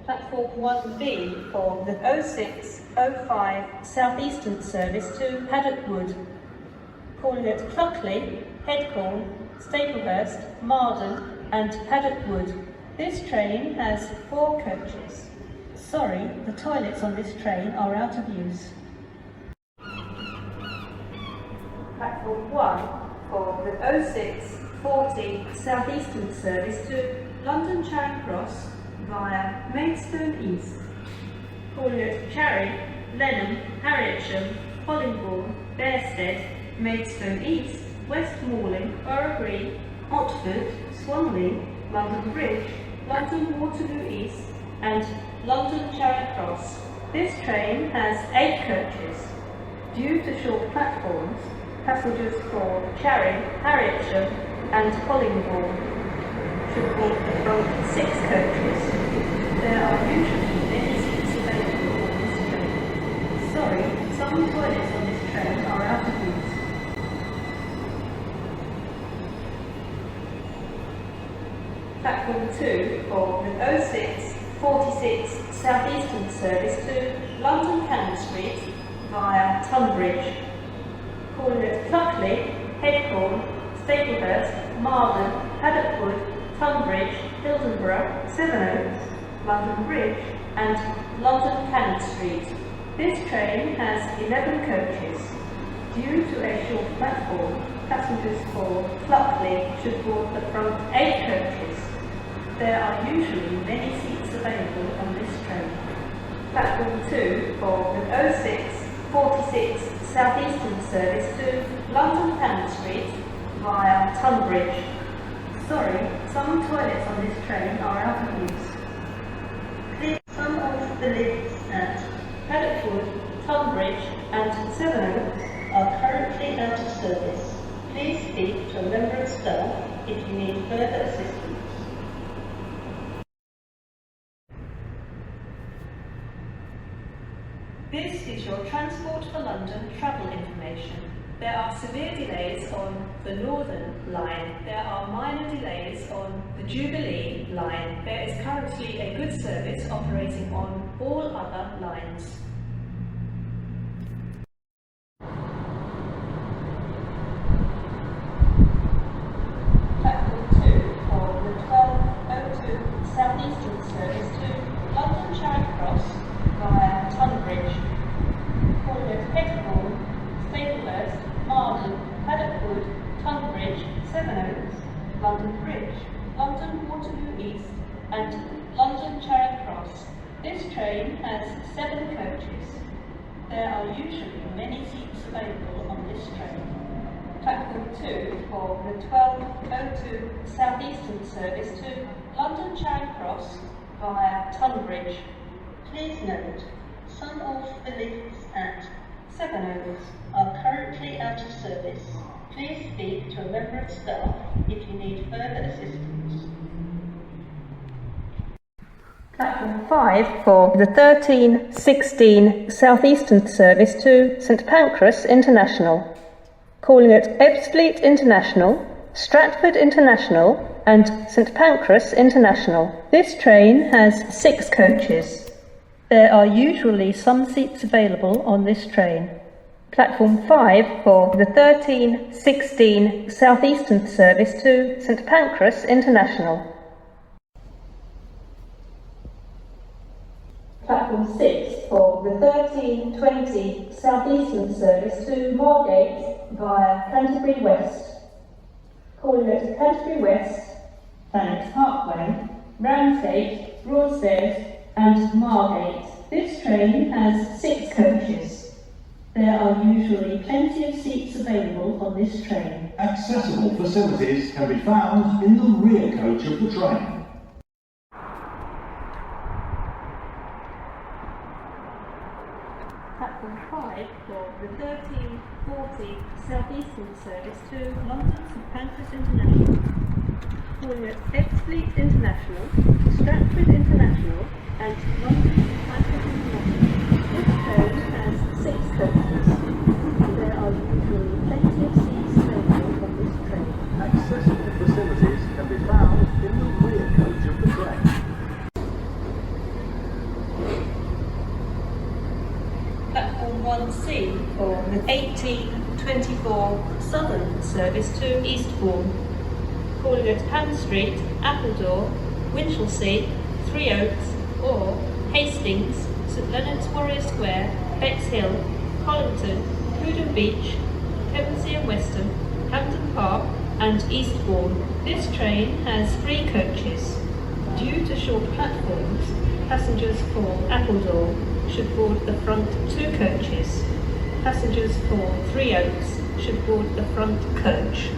Platform 1B for the 0605 Southeastern service to Paddock Wood, calling at Cluckley, Headcorn, Staplehurst, Marden and Paddock Wood. This train has 4 coaches. Sorry, the toilets on this train are out of use. Platform 1 for the 0640 Southeastern service to London Charing Cross via Maidstone East, calling at Charing, Lenham, Harrietsham, Hollingbourne, Bearsted, Maidstone East, West Malling, Borough Green, Otford, Swanley, London Bridge, London Waterloo East and London Charing Cross. This train has 8 coaches. Due to short platforms, passengers for Charing, Harrietsham and Hollingbourne should board the front 6 coaches. There are usually many seats available on this train. Sorry, some toilets on this train are out of use. Platform 2 for the 0646 Southeastern service to London Cannon Street via Tunbridge, calling at Cluckley, Headcorn, Staplehurst, Marden, Paddock Wood, Tunbridge, Hildenborough, Sevenoaks, London Bridge and London Cannon Street. This train has 11 coaches. Due to a short platform, passengers for Cluckley should board the front 8 coaches. There are usually many seats available on this train. Platform 2 for the 0646 Southeastern service to London Cannon Street via Tunbridge. Sorry, some toilets on this train are out of use. Some of the lifts at Paddock Wood, Tunbridge and Sevenoaks are currently out of service. Please speak to a member of staff if you need further assistance. This is your Transport for London travel information. There are severe delays on the Northern line. There are minor delays on the Jubilee line. There is currently a good service operating on all other lines. Platform 2 for the 1202 Southeastern service to London Charing Cross via Tunbridge, calling at Headcorn, Staplehurst, Marden, Paddock Wood, Tunbridge, Sevenoaks, London Bridge, London Waterloo East and London Charing Cross. This train has 7 coaches. There are usually many seats available on this train. Platform 2 for the 1202 Southeastern service to London Charing Cross via Tunbridge. Please note, some of the lifts at Sevenoaks are currently out of service. Please speak to a member of staff if you need further assistance. Platform 5 for the 1316 Southeastern service to St Pancras International, calling at Ebbsfleet International, Stratford International and St Pancras International. This train has 6 coaches. There are usually some seats available on this train. Platform 5 for the 1316 Southeastern service to St Pancras International. Platform 6 for the 1320 Southeastern service to Margate via Canterbury West, calling at Canterbury West, Thanet Parkway, Ramsgate, Broadstairs and Margate. This train has 6 coaches. There are usually plenty of seats available on this train. Accessible facilities can be found in the rear coach of the train. Platform 5 for the 1340 Southeastern service to London St Pancras International, calling at Ebbsfleet International, Stratford International and London St Pancras International. This train has 6 coaches. There are usually plenty of seats available on this train. Accessible facilities can be found in the rear coach of the train. for the 1824 Southern service to Eastbourne, calling at Pan Street, Appledore, Winchelsea, Three Oaks, or Hastings, St Leonard's Warrior Square, Bexhill, Collington, Hoodham Beach, Pevensey and Weston, Hampden Park, and Eastbourne. This train has 3 coaches. Due to short platforms, passengers for Appledore should board the front 2 coaches. Passengers for Three Oaks should board the front coach.